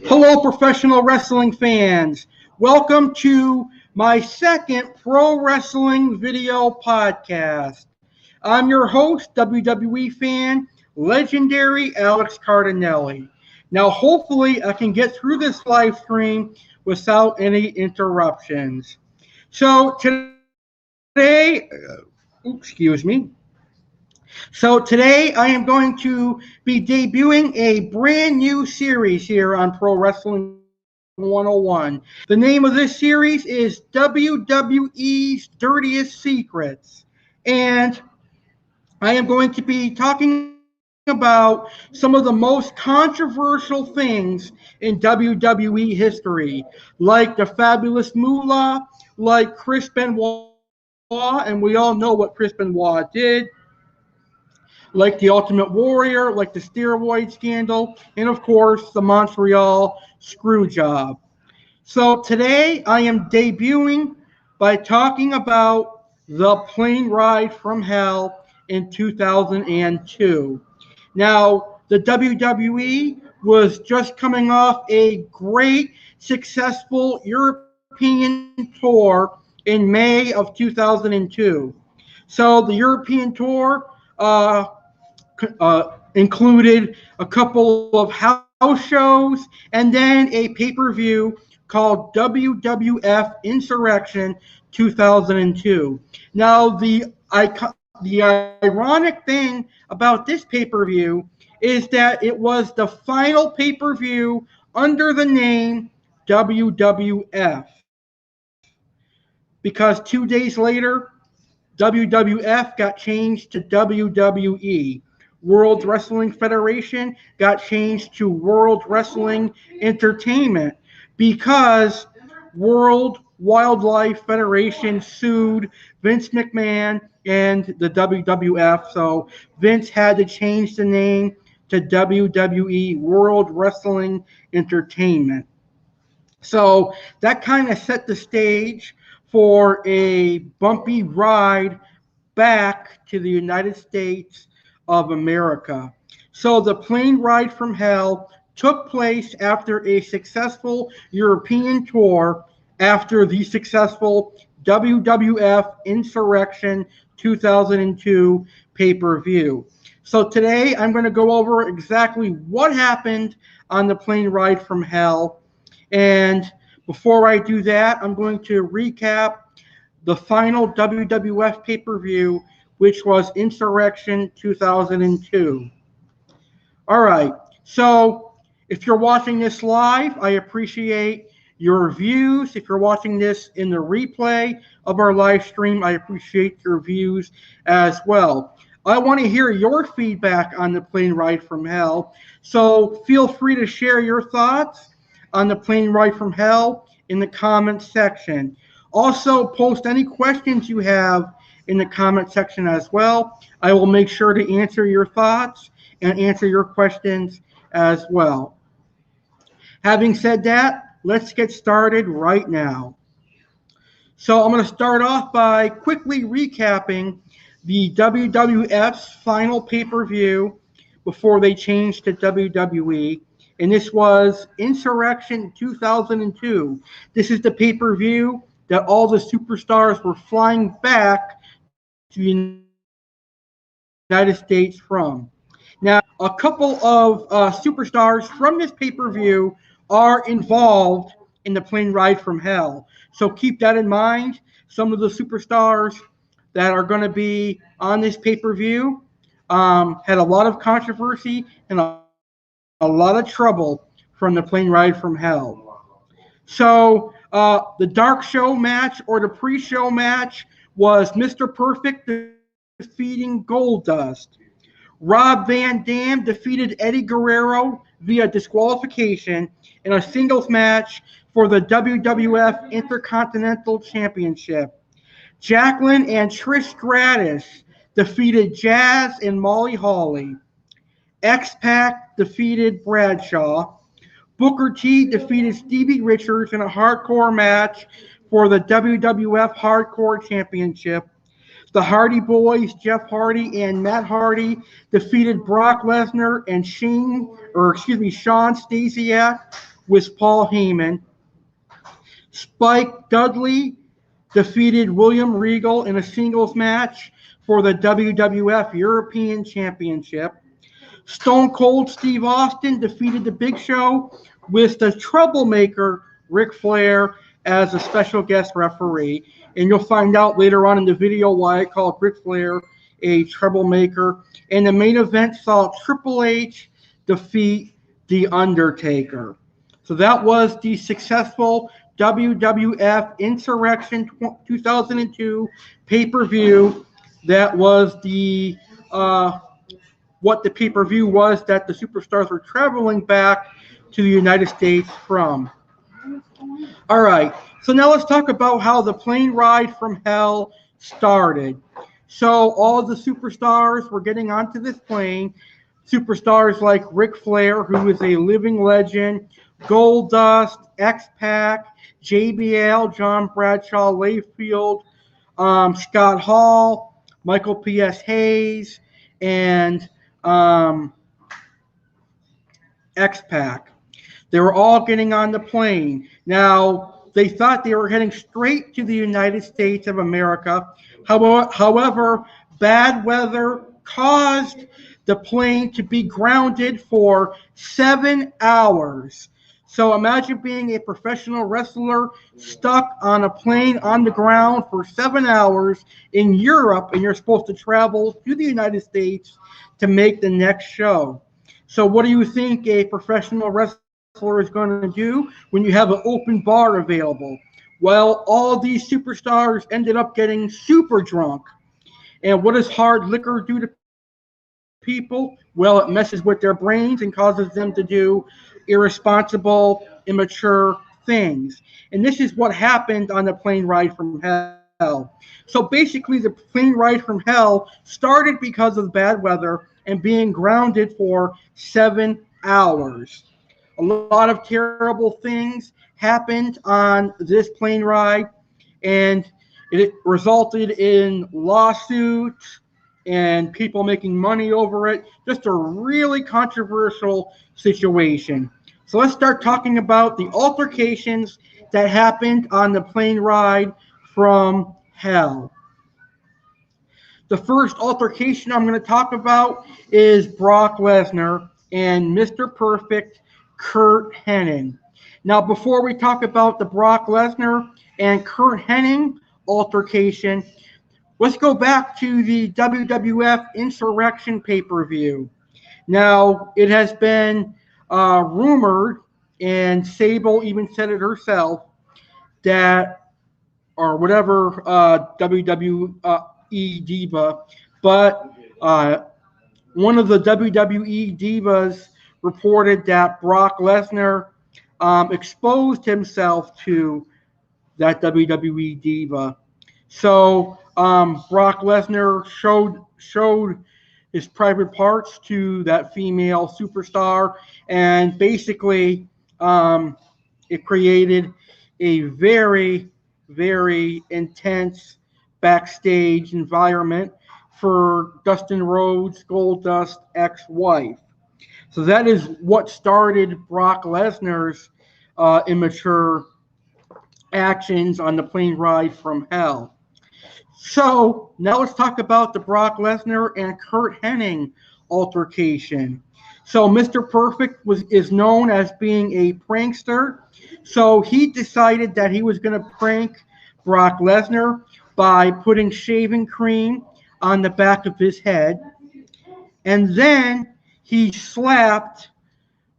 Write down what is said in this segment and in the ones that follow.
Hello, professional wrestling fans. Welcome to my second pro wrestling video podcast. I'm your host, WWE fan, legendary Alex Cardinale. Now, hopefully, I can get through this live stream without any interruptions. So today, excuse me. So today I am going to be debuting a brand new series here on Pro Wrestling 101. The name of this series is WWE's Dirtiest Secrets. And I am going to be talking about some of the most controversial things in WWE history, like the Fabulous Moolah, like Chris Benoit, and we all know what Chris Benoit did, like the Ultimate Warrior, like the steroid scandal, and of course the Montreal screw job. So today I am debuting by talking about the plane ride from hell in 2002. Now, the WWE was just coming off a great, successful European tour in May of 2002. So the European tour included a couple of house shows and then a pay-per-view called WWF Insurrection 2002. Now, the ironic thing about this pay-per-view is that it was the final pay-per-view under the name WWF, because 2 days later, WWF got changed to WWE. World Wrestling Federation got changed to World Wrestling Entertainment because World Wildlife Federation sued Vince McMahon and the WWF, so Vince had to change the name to WWE World Wrestling Entertainment. So that kind of set the stage for a bumpy ride back to the United States of America. So the plane ride from hell took place after a successful European tour, after the successful WWF Insurrection 2002 pay-per-view. So today I'm going to go over exactly what happened on the plane ride from hell. And before I do that, I'm going to recap the final WWF pay-per-view, which was Insurrection 2002. All right, so if you're watching this live, I appreciate your views. If you're watching this in the replay of our live stream, I appreciate your views as well. I want to hear your feedback on the plane ride from hell, so feel free to share your thoughts on the plane ride from hell in the comments section. Also, post any questions you have in the comment section as well. I will make sure to answer your thoughts and answer your questions as well. Having said that, let's get started right now. So I'm going to start off by quickly recapping the WWF's final pay-per-view before they changed to WWE. And this was Insurrection 2002. This is the pay-per-view that all the superstars were flying back to the United States from. Now, a couple of superstars from this pay-per-view are involved in the plane ride from hell. So keep that in mind. Some of the superstars that are going to be on this pay-per-view had a lot of controversy and a lot of trouble from the plane ride from hell. So the dark show match, or the pre-show match, was Mr. Perfect defeating Golddust. Rob Van Dam defeated Eddie Guerrero via disqualification in a singles match for the WWF Intercontinental Championship. Jacqueline and Trish Stratus defeated Jazz and Molly Holly. Xpac defeated Bradshaw. Booker T defeated Stevie Richards in a hardcore match for the WWF Hardcore Championship. The Hardy Boys, Jeff Hardy and Matt Hardy, defeated Brock Lesnar and Shawn Stasiak with Paul Heyman. Spike Dudley defeated William Regal in a singles match for the WWF European Championship. Stone Cold Steve Austin defeated the Big Show with the troublemaker Ric Flair as a special guest referee. And you'll find out later on in the video why I called Ric Flair a troublemaker. And the main event saw Triple H defeat The Undertaker. So that was the successful WWF Insurrection 2002 pay-per-view. That was the what the pay-per-view was that the Superstars were traveling back to the United States from. All right, so now let's talk about how the plane ride from hell started. So all the Superstars were getting onto this plane. Superstars like Ric Flair, who is a living legend, Golddust, Xpac, JBL, John Bradshaw, Layfield, Scott Hall, Michael P.S. Hayes, and Xpac. They were all getting on the plane. Now, they thought they were heading straight to the United States of America. However, bad weather caused the plane to be grounded for 7 hours. So imagine being a professional wrestler stuck on a plane on the ground for 7 hours in Europe, and you're supposed to travel to the United States to make the next show. So what do you think a professional wrestler is going to do when you have an open bar available? Well, all these superstars ended up getting super drunk. And what does hard liquor do to people? Well, it messes with their brains and causes them to do irresponsible, immature things. And this is what happened on the plane ride from hell. So basically, the plane ride from hell started because of bad weather and being grounded for 7 hours. A lot of terrible things happened on this plane ride, and it resulted in lawsuits and people making money over it. Just a really controversial situation. So let's start talking about the altercations that happened on the plane ride from hell. The first altercation I'm going to talk about is Brock Lesnar and Mr. Perfect Curt Hennig. Now, before we talk about the Brock Lesnar and Curt Hennig altercation, let's go back to the WWF Insurrection pay-per-view. Now, it has been rumored, and Sable even said it herself, that, or whatever WWE diva, but one of the WWE divas reported that Brock Lesnar exposed himself to that WWE diva. So Brock Lesnar showed his private parts to that female superstar, and basically it created a very, very intense backstage environment for Dustin Rhodes' Golddust ex-wife. So that is what started Brock Lesnar's immature actions on the plane ride from hell. So now let's talk about the Brock Lesnar and Curt Hennig altercation. So Mr. Perfect is known as being a prankster. So he decided that he was going to prank Brock Lesnar by putting shaving cream on the back of his head. And then he slapped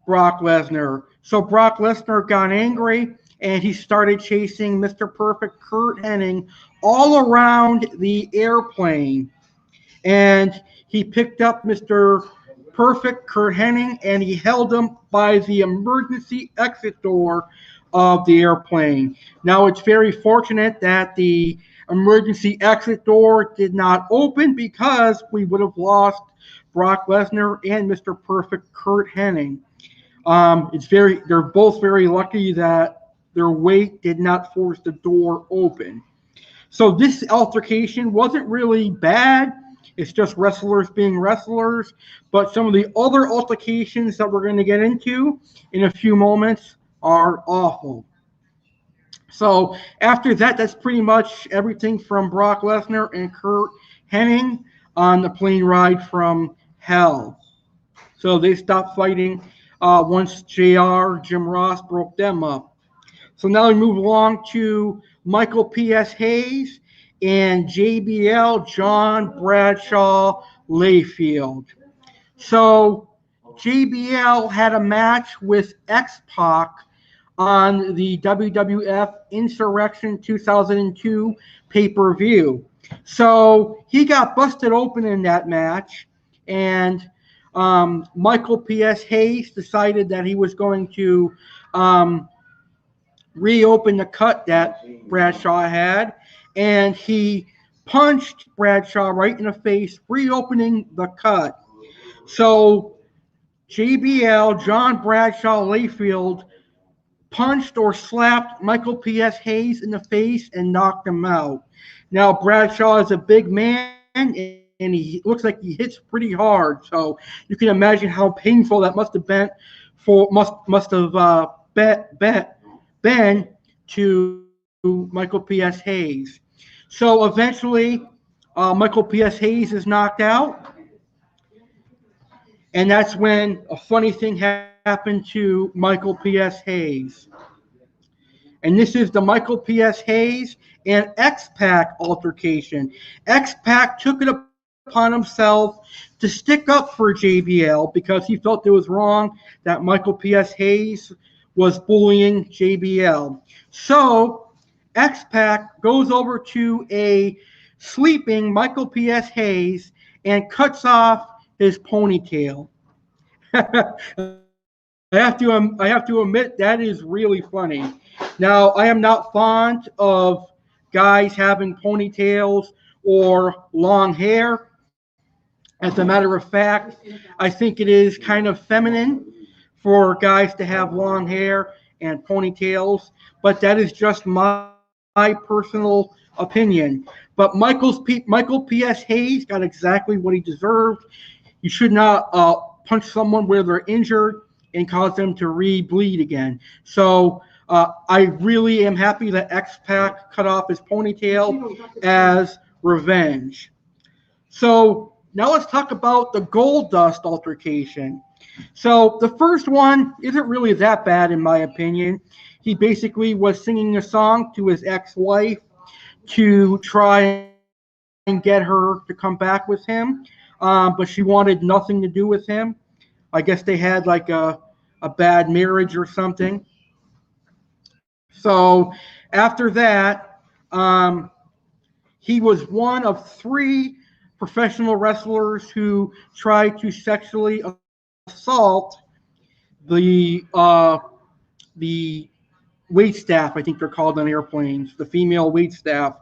Brock Lesnar. So Brock Lesnar got angry, and he started chasing Mr. Perfect Curt Hennig all around the airplane. And he picked up Mr. Perfect Curt Hennig, and he held him by the emergency exit door of the airplane. Now, it's very fortunate that the emergency exit door did not open, because we would have lost Brock Lesnar and Mr. Perfect Curt Hennig. They're both very lucky that their weight did not force the door open. So this altercation wasn't really bad. It's just wrestlers being wrestlers. But some of the other altercations that we're going to get into in a few moments are awful. So after that, that's pretty much everything from Brock Lesnar and Kurt Hennig on the plane ride from hell. So they stopped fighting once JR, Jim Ross, broke them up. So now we move along to Michael P.S. Hayes and JBL, John Bradshaw Layfield. So JBL had a match with Xpac on the WWF Insurrection 2002 pay-per-view. So he got busted open in that match, and Michael P.S. Hayes decided that he was going to reopen the cut that Bradshaw had, and he punched Bradshaw right in the face, reopening the cut. So JBL, John Bradshaw Layfield, punched or slapped Michael P.S. Hayes in the face and knocked him out. Now, Bradshaw is a big man, and he looks like he hits pretty hard. So you can imagine how painful that must have been been to Michael P.S. Hayes. So eventually, Michael P.S. Hayes is knocked out, and that's when a funny thing happened to Michael P.S. Hayes. And this is the Michael P.S. Hayes and Xpac altercation. Xpac took it upon himself to stick up for JBL because he felt it was wrong that Michael P.S. Hayes was bullying JBL. So Xpac goes over to a sleeping Michael P.S. Hayes and cuts off his ponytail. I have to admit that is really funny. Now, I am not fond of guys having ponytails or long hair. As a matter of fact, I think it is kind of feminine for guys to have long hair and ponytails, but that is just my personal opinion. But Michael P.S. Hayes got exactly what he deserved. You should not punch someone where they're injured and cause them to re-bleed again. So I really am happy that Xpac cut off his ponytail as revenge. So now let's talk about the Golddust altercation. So the first one isn't really that bad in my opinion. He basically was singing a song to his ex-wife to try and get her to come back with him, but she wanted nothing to do with him. I guess they had like a bad marriage or something. So after that, he was one of 3 professional wrestlers who tried to sexually assault the wait staff. I think they're called on airplanes, the female wait staff.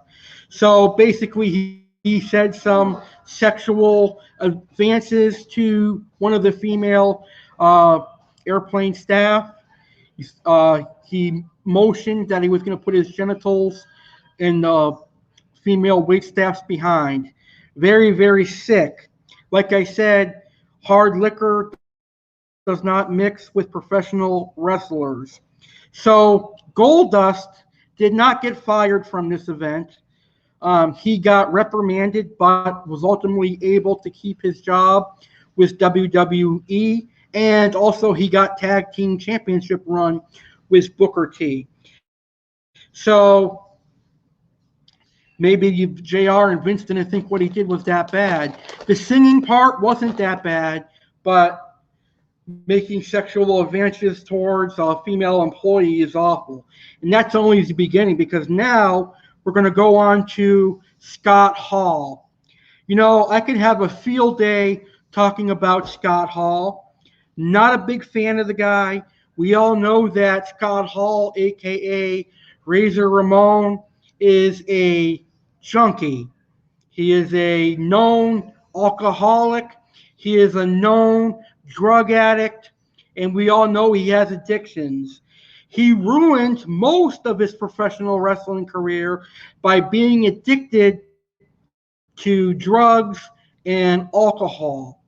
So basically, he said some sexual advances to one of the female airplane staff. He motioned that he was going to put his genitals in the female wait staff's behind. Very, very sick. Like I said, hard liquor does not mix with professional wrestlers. So Golddust did not get fired from this event. He got reprimanded, but was ultimately able to keep his job with WWE, and also he got tag team championship run with Booker T. So maybe JR and Vince didn't think what he did was that bad. The singing part wasn't that bad, but making sexual advances towards a female employee is awful. And that's only the beginning, because now we're going to go on to Scott Hall. You know, I could have a field day talking about Scott Hall. Not a big fan of the guy. We all know that Scott Hall, a.k.a. Razor Ramon, is a junkie. He is a known alcoholic. He is a known drug addict, and we all know he has addictions. He ruined most of his professional wrestling career by being addicted to drugs and alcohol.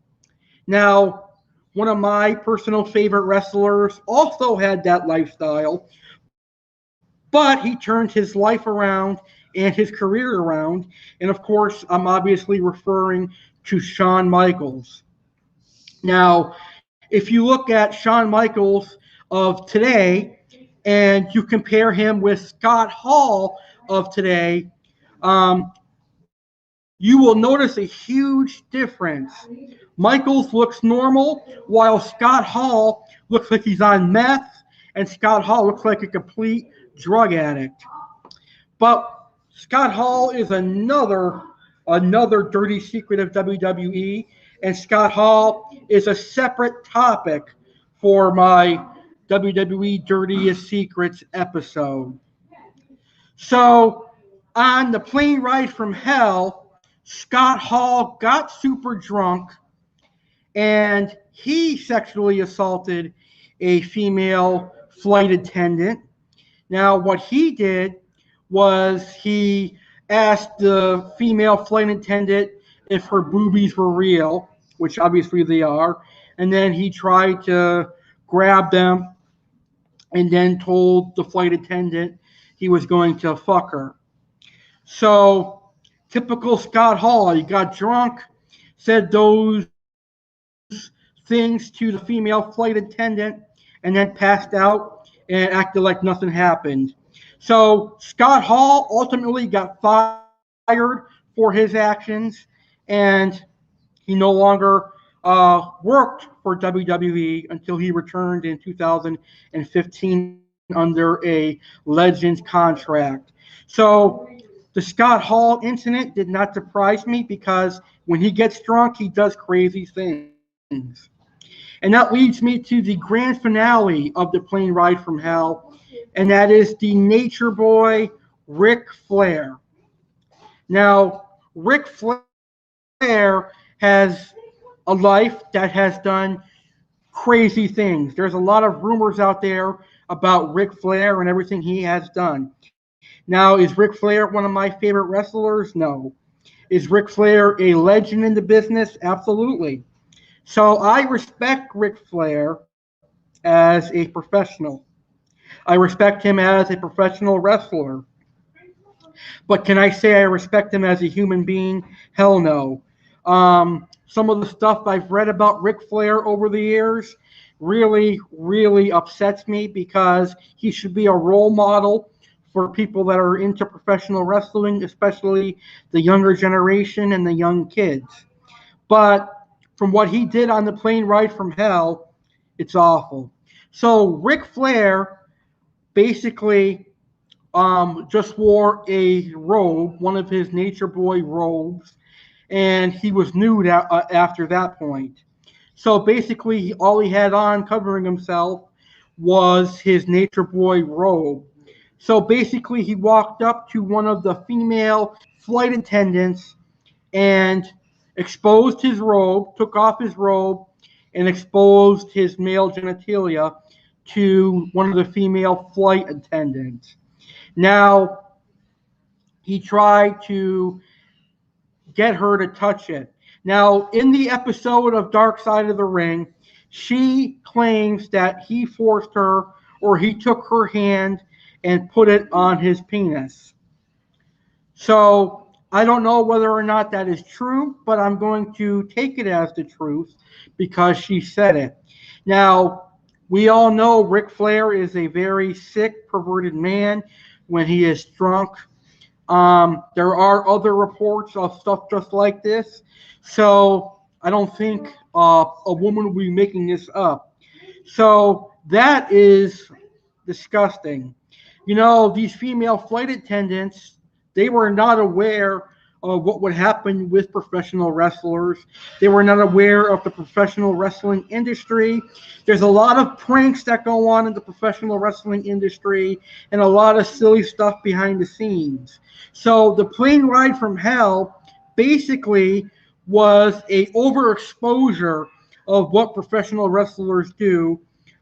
Now, one of my personal favorite wrestlers, also had that lifestyle, but he turned his life around and his career around. And of course, I'm obviously referring to Shawn Michaels. Now, if you look at Shawn Michaels of today and you compare him with Scott Hall of today, you will notice a huge difference. Michaels looks normal, while Scott Hall looks like he's on meth, and Scott Hall looks like a complete drug addict. But Scott Hall is another dirty secret of WWE, and Scott Hall is a separate topic for my WWE Dirtiest Secrets episode. So, on the plane ride from hell, Scott Hall got super drunk and he sexually assaulted a female flight attendant. Now, what he did was he asked the female flight attendant if her boobies were real, which obviously they are, and then he tried to grab them and then told the flight attendant he was going to fuck her. So, typical Scott Hall, he got drunk, said those things to the female flight attendant, and then passed out and acted like nothing happened. So Scott Hall ultimately got fired for his actions, and he no longer worked for WWE until he returned in 2015 under a Legends contract. So the Scott Hall incident did not surprise me because when he gets drunk, he does crazy things. And that leads me to the grand finale of the plane ride from hell, and that is the Nature Boy, Ric Flair. Now, Ric Flair has a life that has done crazy things. There's a lot of rumors out there about Ric Flair and everything he has done. Now, is Ric Flair one of my favorite wrestlers? No. Is Ric Flair a legend in the business? Absolutely. So I respect Ric Flair as a professional. I respect him as a professional wrestler. But can I say I respect him as a human being? Hell no. Some of the stuff I've read about Ric Flair over the years really, really upsets me because he should be a role model for people that are into professional wrestling, especially the younger generation and the young kids. But from what he did on the plane ride from hell, it's awful. So Ric Flair basically just wore a robe, one of his Nature Boy robes, and he was nude after that point. So basically, all he had on covering himself was his Nature Boy robe. So basically, he walked up to one of the female flight attendants and exposed his robe, took off his robe, and exposed his male genitalia to one of the female flight attendants. Now, he tried to get her to touch it. Now, in the episode of Dark Side of the Ring, she claims that he forced her or he took her hand and put it on his penis. So I don't know whether or not that is true, but I'm going to take it as the truth because she said it. Now, we all know Ric Flair is a very sick, perverted man when he is drunk. There are other reports of stuff just like this, so I don't think a woman will be making this up. So that is disgusting. You know, these female flight attendants, they were not aware of what would happen with professional wrestlers. They were not aware of the professional wrestling industry. There's a lot of pranks that go on in the professional wrestling industry and a lot of silly stuff behind the scenes. So the plane ride from hell basically was a overexposure of what professional wrestlers do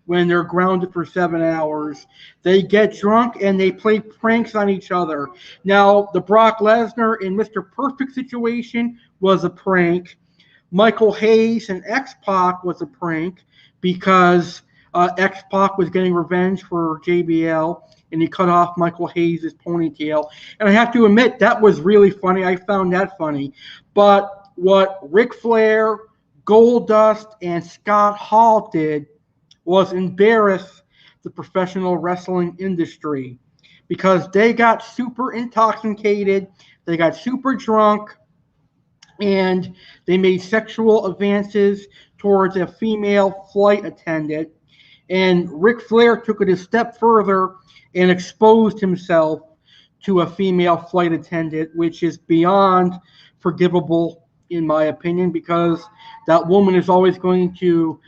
when they're grounded for 7 hours. They get drunk and they play pranks on each other. Now, the Brock Lesnar and Mr. Perfect situation was a prank, Michael Hayes and Xpac was a prank because Xpac was getting revenge for JBL, and he cut off Michael Hayes' ponytail. And I have to admit, that was really funny. I found that funny. But what Ric Flair, Golddust, and Scott Hall did was embarrass the professional wrestling industry because they got super intoxicated, they got super drunk, and they made sexual advances towards a female flight attendant. And Ric Flair took it a step further and exposed himself to a female flight attendant, which is beyond forgivable, in my opinion, because that woman is always going to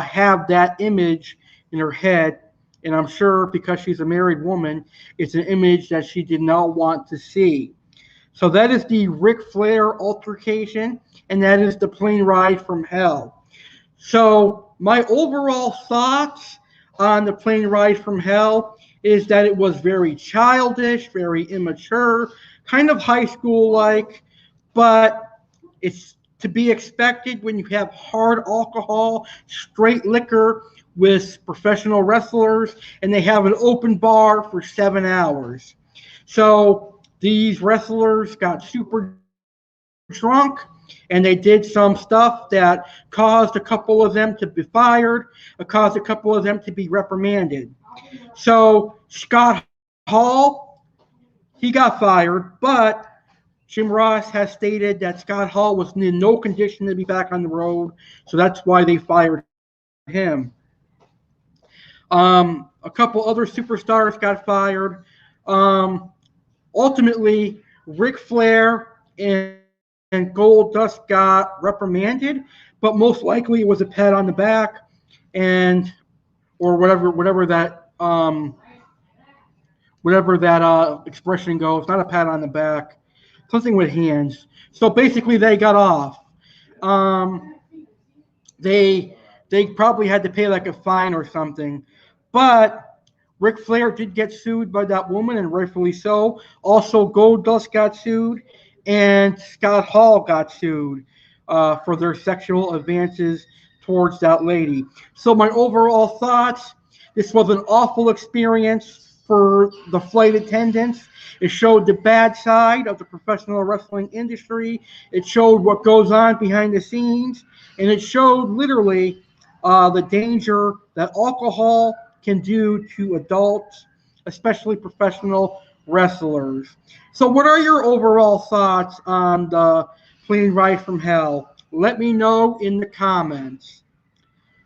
have that image in her head. And I'm sure because she's a married woman, it's an image that she did not want to see. So that is the Ric Flair altercation, and that is the plane ride from hell. So my overall thoughts on the plane ride from hell is that it was very childish, very immature, kind of high school-like, but it's to be expected when you have hard alcohol, straight liquor with professional wrestlers, and they have an open bar for 7 hours. So these wrestlers got super drunk, and they did some stuff that caused a couple of them to be fired, caused a couple of them to be reprimanded. So Scott Hall, he got fired, but Jim Ross has stated that Scott Hall was in no condition to be back on the road, so that's why they fired him. A couple other superstars got fired. Ultimately, Ric Flair and Golddust got reprimanded, but most likely it was a pat on the back, and or whatever that expression goes. Not a pat on the back, something with hands. So basically, they got off. They probably had to pay like a fine or something, but Ric Flair did get sued by that woman, and rightfully so. Also, Golddust got sued, and Scott Hall got sued for their sexual advances towards that lady. So my overall thoughts, this was an awful experience for the flight attendants. It showed the bad side of the professional wrestling industry. It showed what goes on behind the scenes, and it showed literally the danger that alcohol can do to adults, especially professional wrestlers. So what are your overall thoughts on the plane ride from hell? Let me know in the comments.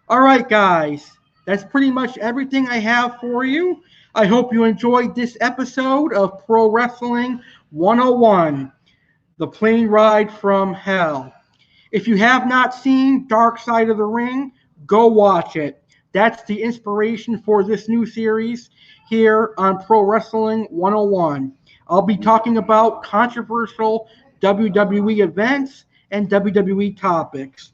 All right, guys, that's pretty much everything I have for you. I hope you enjoyed this episode of Pro Wrestling 101, the plane ride from hell. If you have not seen Dark Side of the Ring, go watch it. That's the inspiration for this new series here on Pro Wrestling 101. I'll be talking about controversial WWE events and WWE topics.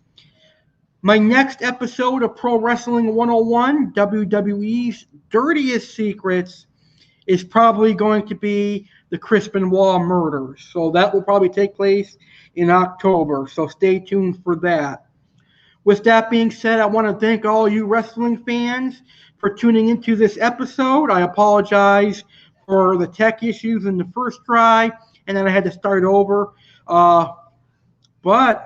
My next episode of Pro Wrestling 101, WWE's Dirtiest Secrets, is probably going to be the Chris Benoit murders. So that will probably take place in October. So stay tuned for that. With that being said, I want to thank all you wrestling fans for tuning into this episode. I apologize for the tech issues in the first try, and then I had to start over. But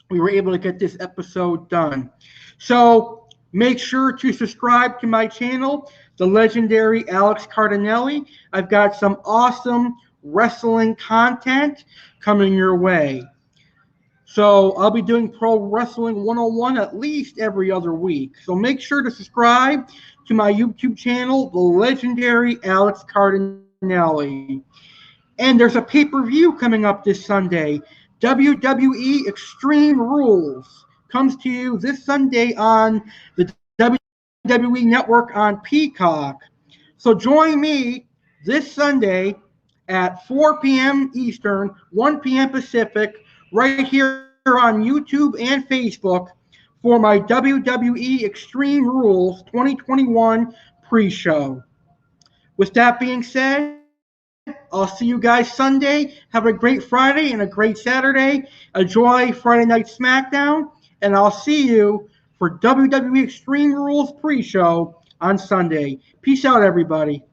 we were able to get this episode done. So make sure to subscribe to my channel, the legendary Alex Cardinale. I've got some awesome wrestling content coming your way. So I'll be doing Pro Wrestling 101 at least every other week. So make sure to subscribe to my YouTube channel, the legendary Alex Cardinale. And there's a pay-per-view coming up this Sunday. WWE Extreme Rules comes to you this Sunday on the WWE Network on Peacock. So join me this Sunday at 4 p.m. Eastern, 1 p.m. Pacific, right here on YouTube and Facebook for my WWE Extreme Rules 2021 pre-show. With that being said, I'll see you guys Sunday. Have a great Friday and a great Saturday. Enjoy Friday Night SmackDown. And I'll see you for WWE Extreme Rules pre-show on Sunday. Peace out, everybody.